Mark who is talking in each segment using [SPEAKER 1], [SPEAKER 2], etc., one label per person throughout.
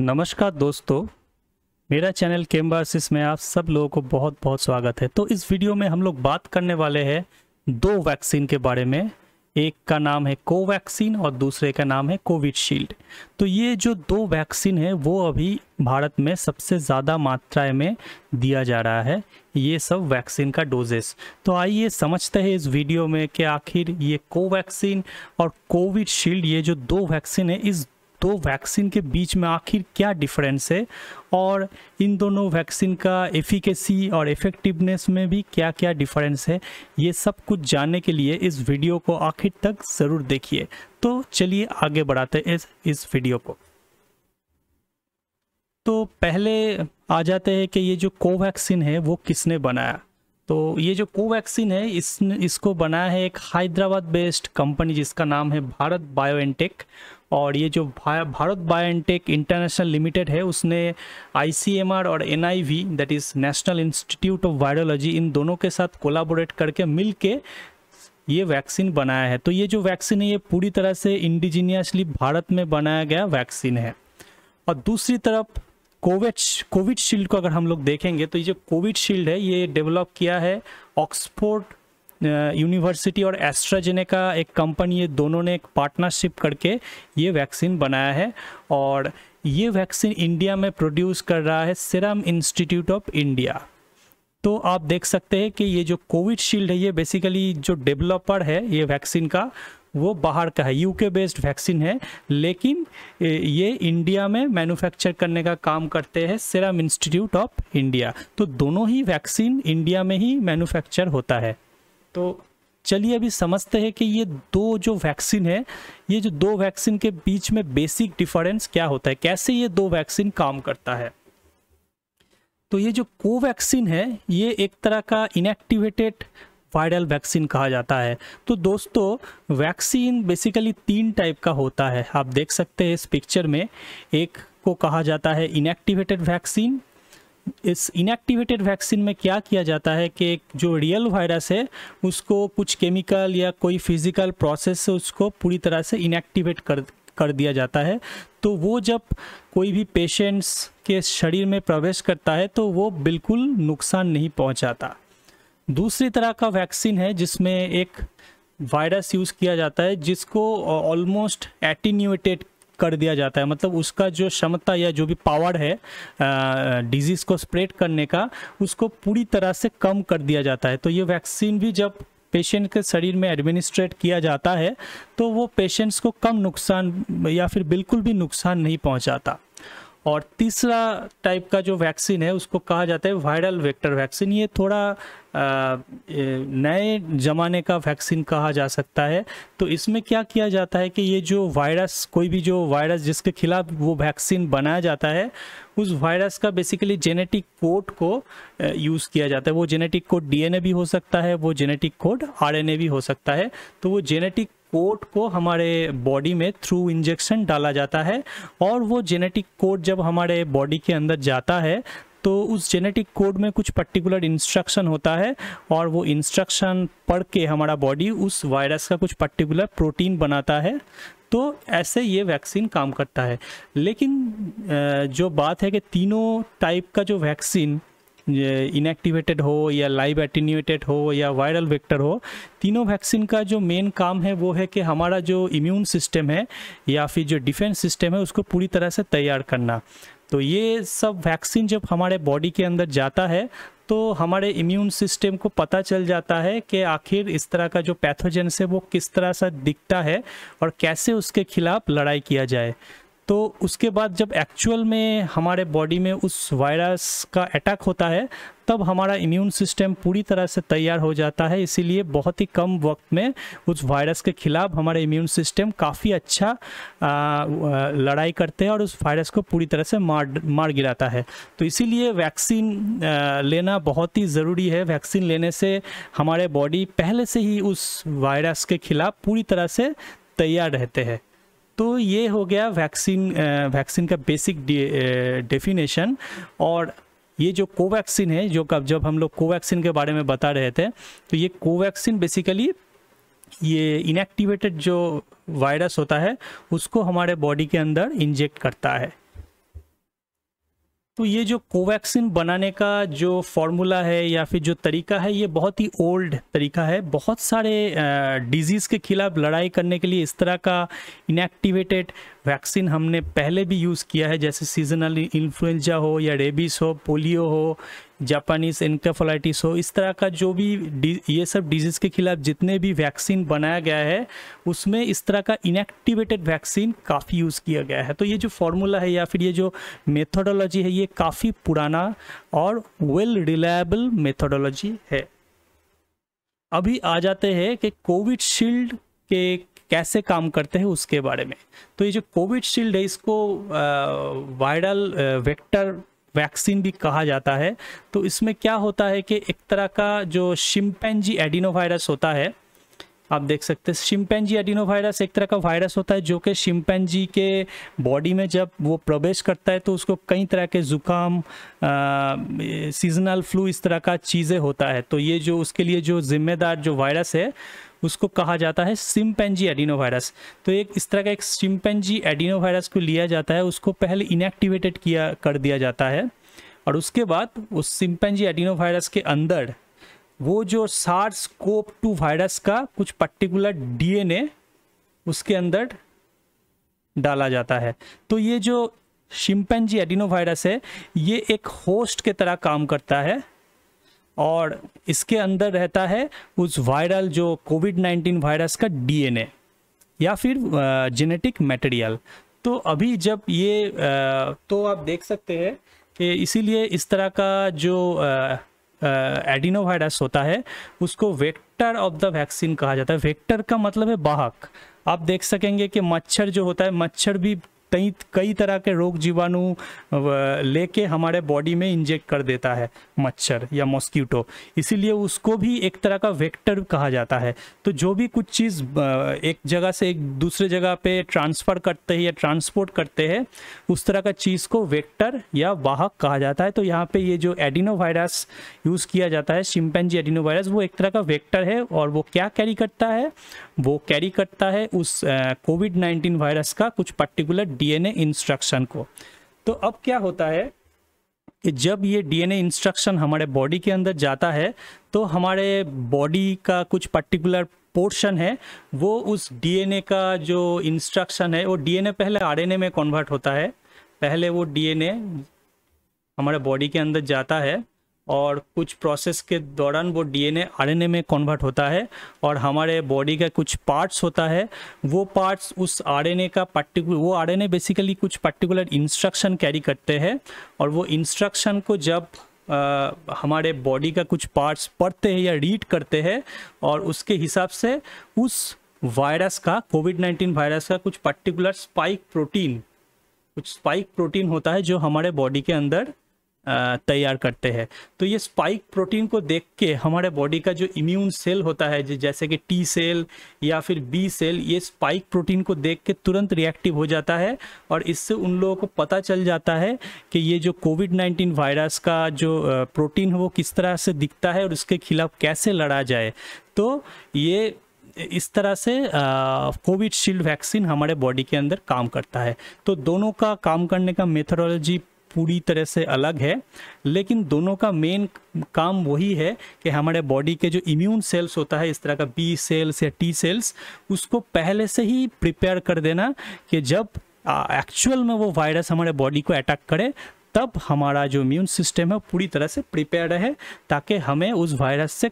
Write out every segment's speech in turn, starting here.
[SPEAKER 1] नमस्कार दोस्तों, मेरा चैनल केम्बासिस में आप सब लोगों को बहुत बहुत स्वागत है। तो इस वीडियो में हम लोग बात करने वाले हैं दो वैक्सीन के बारे में। एक का नाम है कोवैक्सीन और दूसरे का नाम है कोविशील्ड। तो ये जो दो वैक्सीन है वो अभी भारत में सबसे ज़्यादा मात्रा में दिया जा रहा है, ये सब वैक्सीन का डोजेस। तो आइए समझते हैं इस वीडियो में कि आखिर ये कोवैक्सीन और कोविशील्ड, ये जो दो वैक्सीन है, इस दो वैक्सीन के बीच में आखिर क्या डिफरेंस है और इन दोनों वैक्सीन का एफिकेसी और इफेक्टिवनेस में भी क्या क्या डिफरेंस है। ये सब कुछ जानने के लिए इस वीडियो को आखिर तक ज़रूर देखिए। तो चलिए आगे बढ़ाते हैं इस वीडियो को। तो पहले आ जाते हैं कि ये जो कोवैक्सीन है वो किसने बनाया। तो ये जो कोवैक्सीन है इसको बनाया है एक हैदराबाद बेस्ड कंपनी जिसका नाम है भारत बायोएनटेक। और ये जो भारत बायोएनटेक इंटरनेशनल लिमिटेड है उसने ICMR और NIV that is national institute of virology, इन दोनों के साथ कोलाबोरेट करके मिलके ये वैक्सीन बनाया है। तो ये जो वैक्सीन है ये पूरी तरह से इंडिजीनियसली भारत में बनाया गया वैक्सीन है। और दूसरी तरफ कोविशील्ड को अगर हम लोग देखेंगे तो ये जो कोविशील्ड है ये डेवलप किया है ऑक्सफोर्ड यूनिवर्सिटी और एस्ट्राजेनेका एक कंपनी, ये दोनों ने एक पार्टनरशिप करके ये वैक्सीन बनाया है। और ये वैक्सीन इंडिया में प्रोड्यूस कर रहा है सीरम इंस्टीट्यूट ऑफ इंडिया। तो आप देख सकते हैं कि ये जो कोविशील्ड है ये बेसिकली जो डेवलपर है ये वैक्सीन का वो बाहर का है, UK बेस्ड वैक्सीन है, लेकिन ये इंडिया में मैन्युफैक्चर करने का काम करते हैं सीरम इंस्टीट्यूट ऑफ इंडिया। तो दोनों ही वैक्सीन इंडिया में ही मैन्युफैक्चर होता है। तो चलिए अभी समझते हैं कि ये दो जो वैक्सीन है, ये जो दो वैक्सीन के बीच में बेसिक डिफरेंस क्या होता है, कैसे ये दो वैक्सीन काम करता है। तो ये जो कोवैक्सीन है ये एक तरह का इनएक्टिवेटेड वायरल वैक्सीन कहा जाता है। तो दोस्तों वैक्सीन बेसिकली 3 टाइप का होता है, आप देख सकते हैं इस पिक्चर में। एक को कहा जाता है इनएक्टिवेटेड वैक्सीन। इस इनएक्टिवेटेड वैक्सीन में क्या किया जाता है कि जो रियल वायरस है उसको कुछ केमिकल या कोई फिजिकल प्रोसेस से उसको पूरी तरह से इनएक्टिवेट कर दिया जाता है। तो वो जब कोई भी पेशेंट्स के शरीर में प्रवेश करता है तो वो बिल्कुल नुकसान नहीं पहुंचाता। दूसरी तरह का वैक्सीन है जिसमें एक वायरस यूज़ किया जाता है जिसको ऑलमोस्ट एटीन्यूएटेड कर दिया जाता है, मतलब उसका जो क्षमता या जो भी पावर है डिजीज़ को स्प्रेड करने का उसको पूरी तरह से कम कर दिया जाता है। तो ये वैक्सीन भी जब पेशेंट के शरीर में एडमिनिस्ट्रेट किया जाता है तो वो पेशेंट्स को कम नुकसान या फिर बिल्कुल भी नुकसान नहीं पहुंचाता। और तीसरा टाइप का जो वैक्सीन है उसको कहा जाता है वायरल वेक्टर वैक्सीन। ये थोड़ा नए ज़माने का वैक्सीन कहा जा सकता है। तो इसमें क्या किया जाता है कि ये जो वायरस, कोई भी जो वायरस जिसके खिलाफ वो वैक्सीन बनाया जाता है उस वायरस का बेसिकली जेनेटिक कोड को यूज़ किया जाता है। वो जेनेटिक कोड DNA भी हो सकता है, वो जेनेटिक कोड RNA भी हो सकता है। तो वो जेनेटिक कोड को हमारे बॉडी में थ्रू इंजेक्शन डाला जाता है और वो जेनेटिक कोड जब हमारे बॉडी के अंदर जाता है तो उस जेनेटिक कोड में कुछ पर्टिकुलर इंस्ट्रक्शन होता है और वो इंस्ट्रक्शन पढ़ के हमारा बॉडी उस वायरस का कुछ पर्टिकुलर प्रोटीन बनाता है। तो ऐसे ये वैक्सीन काम करता है। लेकिन जो बात है कि तीनों टाइप का जो वैक्सीन इनएक्टिवेटेड हो या लाइव एटीन्यूएटेड हो या वायरल वेक्टर हो, तीनों वैक्सीन का जो मेन काम है वो है कि हमारा जो इम्यून सिस्टम है या फिर जो डिफेंस सिस्टम है उसको पूरी तरह से तैयार करना। तो ये सब वैक्सीन जब हमारे बॉडी के अंदर जाता है तो हमारे इम्यून सिस्टम को पता चल जाता है कि आखिर इस तरह का जो पैथोजन है वो किस तरह से दिखता है और कैसे उसके खिलाफ लड़ाई किया जाए। तो उसके बाद जब एक्चुअल में हमारे बॉडी में उस वायरस का अटैक होता है तब हमारा इम्यून सिस्टम पूरी तरह से तैयार हो जाता है। इसीलिए बहुत ही कम वक्त में उस वायरस के खिलाफ हमारा इम्यून सिस्टम काफ़ी अच्छा लड़ाई करते हैं और उस वायरस को पूरी तरह से मार गिराता है। तो इसीलिए वैक्सीन लेना बहुत ही ज़रूरी है। वैक्सीन लेने से हमारे बॉडी पहले से ही उस वायरस के खिलाफ पूरी तरह से तैयार रहते हैं। तो ये हो गया वैक्सीन का बेसिक डेफिनेशन। और ये जो कोवैक्सीन है, जो जब हम लोग कोवैक्सीन के बारे में बता रहे थे, तो ये कोवैक्सीन बेसिकली ये इनएक्टिवेटेड जो वायरस होता है उसको हमारे बॉडी के अंदर इंजेक्ट करता है। तो ये जो कोवैक्सीन बनाने का जो फॉर्मूला है या फिर जो तरीका है, ये बहुत ही ओल्ड तरीका है। बहुत सारे डिजीज़ के खिलाफ लड़ाई करने के लिए इस तरह का इनएक्टिवेटेड वैक्सीन हमने पहले भी यूज़ किया है, जैसे सीजनल इन्फ्लुएंजा हो या रेबीज हो, पोलियो हो, जापानीज एन्केफेलाइटिस हो। इस तरह का जो भी ये सब डिजीज़ के खिलाफ जितने भी वैक्सीन बनाया गया है, उसमें इस तरह का इनएक्टिवेटेड वैक्सीन काफ़ी यूज़ किया गया है। तो ये जो फॉर्मूला है या फिर ये जो मेथोडोलॉजी है, ये काफ़ी पुराना और वेल रिलायबल मेथोडोलॉजी है। अभी आ जाते हैं कि कोविशील्ड के कैसे काम करते हैं उसके बारे में। तो ये जो कोविशील्ड है, इसको वायरल वेक्टर वैक्सीन भी कहा जाता है। तो इसमें क्या होता है कि एक तरह का जो शिम्पैंजी एडिनोवायरस होता है, आप देख सकते हैं शिम्पैंजी एडिनोवायरस एक तरह का वायरस होता है जो कि शिम्पैंजी के बॉडी में जब वो प्रवेश करता है तो उसको कई तरह के जुकाम, सीजनल फ्लू, इस तरह का चीज़ें होता है। तो ये जो उसके लिए जो जिम्मेदार जो वायरस है उसको कहा जाता है शिम्पैंजी एडिनोवायरस। तो एक इस तरह का एक शिम्पैंजी एडिनोवायरस को लिया जाता है, उसको पहले इनएक्टिवेटेड कर दिया जाता है और उसके बाद उस शिम्पैंजी एडिनोवायरस के अंदर वो जो SARS-CoV-2 वायरस का कुछ पर्टिकुलर DNA उसके अंदर डाला जाता है। तो ये जो शिम्पैंजी एडिनोवायरस है, ये एक होस्ट के तरह काम करता है और इसके अंदर रहता है उस वायरल जो कोविड-19 वायरस का DNA या फिर जेनेटिक मटेरियल। तो अभी जब ये तो आप देख सकते हैं कि इसीलिए इस तरह का जो एडिनोवायरस होता है उसको वेक्टर ऑफ द वैक्सीन कहा जाता है। वेक्टर का मतलब है वाहक। आप देख सकेंगे कि मच्छर जो होता है, मच्छर भी कई तरह के रोग जीवाणु लेके हमारे बॉडी में इंजेक्ट कर देता है, मच्छर या मॉस्किटो, इसीलिए उसको भी एक तरह का वेक्टर कहा जाता है। तो जो भी कुछ चीज़ एक जगह से एक दूसरे जगह पे ट्रांसफ़र करते हैं या ट्रांसपोर्ट करते हैं, उस तरह का चीज़ को वेक्टर या वाहक कहा जाता है। तो यहाँ पे ये जो एडिनोवायरस यूज़ किया जाता है, शिम्पैंजी एडिनोवायरस, वो एक तरह का वेक्टर है और वो क्या कैरी करता है, वो कैरी करता है उस कोविड-19 वायरस का कुछ पर्टिकुलर DNA इंस्ट्रक्शन को। तो अब क्या होता है कि जब ये DNA इंस्ट्रक्शन हमारे बॉडी के अंदर जाता है तो हमारे बॉडी का कुछ पर्टिकुलर पोर्शन है, वो उस DNA का जो इंस्ट्रक्शन है, वो DNA पहले RNA में कन्वर्ट होता है। पहले वो DNA हमारे बॉडी के अंदर जाता है और कुछ प्रोसेस के दौरान वो DNA RNA में कन्वर्ट होता है और हमारे बॉडी का कुछ पार्ट्स होता है, वो पार्ट्स उस RNA का वो RNA बेसिकली कुछ पर्टिकुलर इंस्ट्रक्शन कैरी करते हैं और वो इंस्ट्रक्शन को जब हमारे बॉडी का कुछ पार्ट्स पढ़ते हैं या रीड करते हैं और उसके हिसाब से उस वायरस का, कोविड-19 वायरस का कुछ पर्टिकुलर स्पाइक प्रोटीन होता है जो हमारे बॉडी के अंदर तैयार करते हैं। तो ये स्पाइक प्रोटीन को देख के हमारे बॉडी का जो इम्यून सेल होता है, जैसे कि T सेल या फिर B सेल, ये स्पाइक प्रोटीन को देख के तुरंत रिएक्टिव हो जाता है और इससे उन लोगों को पता चल जाता है कि ये जो कोविड-19 वायरस का जो प्रोटीन है वो किस तरह से दिखता है और उसके खिलाफ कैसे लड़ा जाए। तो ये इस तरह से कोविशील्ड वैक्सीन हमारे बॉडी के अंदर काम करता है। तो दोनों का काम करने का मेथोडोलॉजी पूरी तरह से अलग है, लेकिन दोनों का मेन काम वही है कि हमारे बॉडी के जो इम्यून सेल्स होता है, इस तरह का B सेल्स या T सेल्स, उसको पहले से ही प्रिपेयर कर देना कि जब एक्चुअल में वो वायरस हमारे बॉडी को अटैक करे तब हमारा जो इम्यून सिस्टम है पूरी तरह से प्रिपेयर रहे ताकि हमें उस वायरस से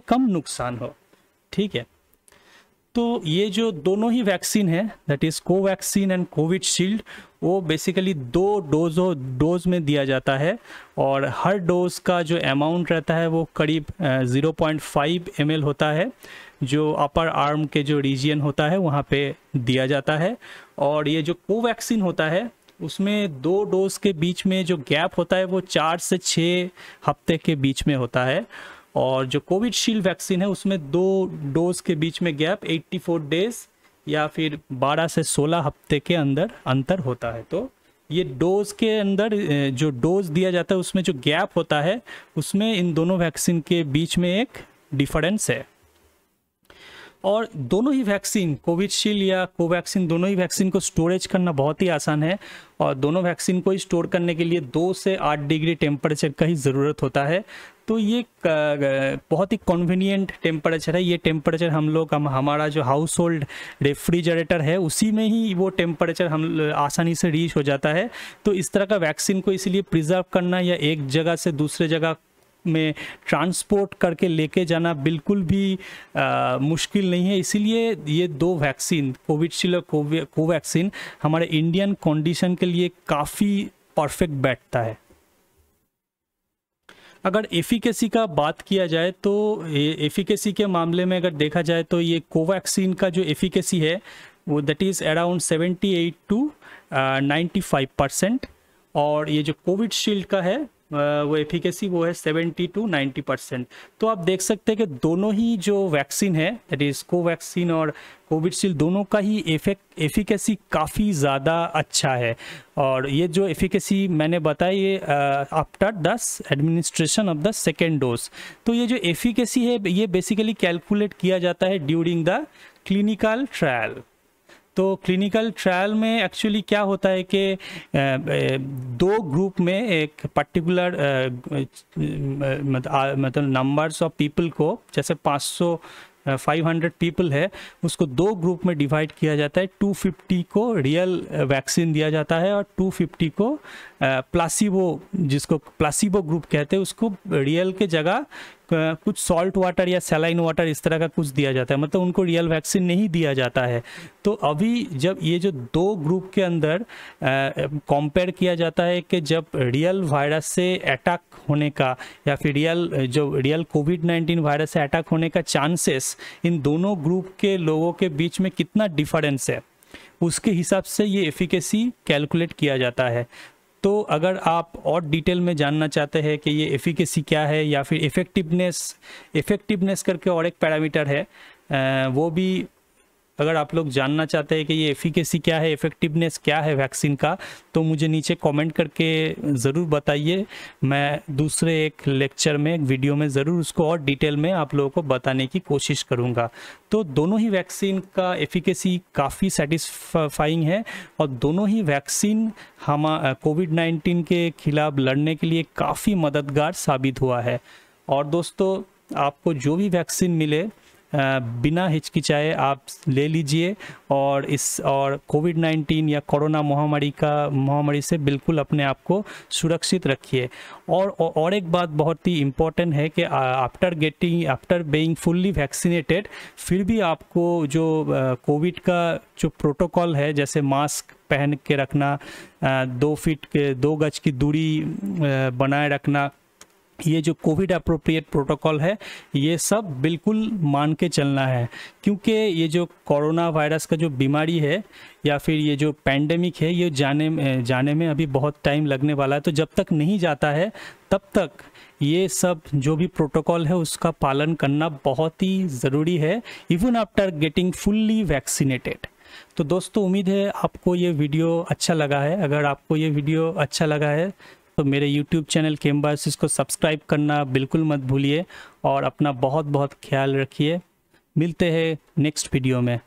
[SPEAKER 1] कम नुकसान हो। ठीक है, तो ये जो दोनों ही वैक्सीन है, that is Covaxin and Covishield, वो बेसिकली 2 डोज में दिया जाता है और हर डोज का जो अमाउंट रहता है वो करीब 0.5 ml होता है, जो अपर आर्म के जो रीजन होता है वहाँ पे दिया जाता है। और ये जो कोवैक्सीन होता है उसमें 2 डोज के बीच में जो गैप होता है वो 4 से 6 हफ्ते के बीच में होता है और जो कोविशील्ड वैक्सीन है उसमें 2 डोज के बीच में गैप 84 डेज या फिर 12 से 16 हफ्ते के अंदर अंतर होता है। तो ये डोज के अंदर जो डोज दिया जाता है उसमें जो गैप होता है उसमें इन दोनों वैक्सीन के बीच में एक डिफरेंस है। और दोनों ही वैक्सीन, कोविशील्ड या कोवैक्सीन, दोनों ही वैक्सीन को स्टोरेज करना बहुत ही आसान है और दोनों वैक्सीन को स्टोर करने के लिए 2 से 8 डिग्री टेम्परेचर का ही ज़रूरत होता है। तो ये बहुत ही कन्वीनियंट टेम्परेचर है। ये टेम्परेचर हमारा जो हाउस होल्ड रेफ्रिजरेटर है उसी में ही वो टेम्परेचर हम आसानी से रीच हो जाता है। तो इस तरह का वैक्सीन को इसलिए प्रिजर्व करना या एक जगह से दूसरे जगह में ट्रांसपोर्ट करके लेके जाना बिल्कुल भी मुश्किल नहीं है। इसीलिए ये 2 वैक्सीन, कोविशील्ड और कोवैक्सीन, हमारे इंडियन कंडीशन के लिए काफ़ी परफेक्ट बैठता है। अगर एफिकेसी का बात किया जाए तो एफिकेसी के मामले में अगर देखा जाए तो ये कोवैक्सीन का जो एफिकेसी है वो दैट इज़ अराउंड 78 to 95%, और ये जो कोविशील्ड का है वो एफिकेसी वो है 70 to 90%। तो आप देख सकते हैं कि दोनों ही जो वैक्सीन है दैट इज़ कोवैक्सीन और कोविशील्ड, दोनों का ही एफिकेसी काफ़ी ज़्यादा अच्छा है। और ये जो एफिकेसी मैंने बताया ये after the administration of the second dose. तो ये जो एफिकेसी है ये बेसिकली कैलकुलेट किया जाता है ड्यूरिंग द क्लिनिकल ट्रायल। तो क्लिनिकल ट्रायल में एक्चुअली क्या होता है कि 2 ग्रुप में एक पर्टिकुलर मतलब नंबर्स ऑफ पीपल को, जैसे 500 पीपल है, उसको 2 ग्रुप में डिवाइड किया जाता है। 250 को रियल वैक्सीन दिया जाता है और 250 को प्लासिबो, जिसको प्लासिबो ग्रुप कहते हैं, उसको रियल के जगह कुछ सॉल्ट वाटर या सैलाइन वाटर इस तरह का कुछ दिया जाता है, मतलब उनको रियल वैक्सीन नहीं दिया जाता है। तो अभी जब ये जो 2 ग्रुप के अंदर कंपेयर किया जाता है कि जब रियल वायरस से अटैक होने का या फिर रियल कोविड-19 वायरस से अटैक होने का चांसेस इन दोनों ग्रुप के लोगों के बीच में कितना डिफरेंस है, उसके हिसाब से ये एफिकेसी कैलकुलेट किया जाता है। तो अगर आप और डिटेल में जानना चाहते हैं कि ये एफिकेसी क्या है या फिर इफ़ेक्टिवनेस करके और एक पैरामीटर है, वो भी अगर आप लोग जानना चाहते हैं कि ये एफिकेसी क्या है, इफ़ेक्टिवनेस क्या है वैक्सीन का, तो मुझे नीचे कमेंट करके ज़रूर बताइए। मैं दूसरे एक लेक्चर में, एक वीडियो में ज़रूर उसको और डिटेल में आप लोगों को बताने की कोशिश करूँगा। तो दोनों ही वैक्सीन का एफिकेसी काफ़ी सेटिस्फाइंग है और दोनों ही वैक्सीन हम कोविड-19 के खिलाफ लड़ने के लिए काफ़ी मददगार साबित हुआ है। और दोस्तों, आपको जो भी वैक्सीन मिले बिना हिचकिचाए आप ले लीजिए और कोविड-19 या कोरोना महामारी से बिल्कुल अपने आप को सुरक्षित रखिए। और एक बात बहुत ही इम्पोर्टेंट है कि आफ्टर बीइंग फुल्ली वैक्सीनेटेड, फिर भी आपको जो कोविड का जो प्रोटोकॉल है, जैसे मास्क पहन के रखना, 2 गज की दूरी बनाए रखना, ये जो कोविड अप्रोप्रिएट प्रोटोकॉल है, ये सब बिल्कुल मान के चलना है। क्योंकि ये जो कोरोना वायरस का जो बीमारी है या फिर ये जो पैंडेमिक है, ये जाने में अभी बहुत टाइम लगने वाला है। तो जब तक नहीं जाता है तब तक ये सब जो भी प्रोटोकॉल है उसका पालन करना बहुत ही ज़रूरी है, even after getting fully vaccinated. तो दोस्तों, उम्मीद है आपको ये वीडियो अच्छा लगा है। अगर आपको ये वीडियो अच्छा लगा है तो मेरे YouTube चैनल केमबायोसिस को सब्सक्राइब करना बिल्कुल मत भूलिए और अपना बहुत बहुत ख्याल रखिए। मिलते हैं नेक्स्ट वीडियो में।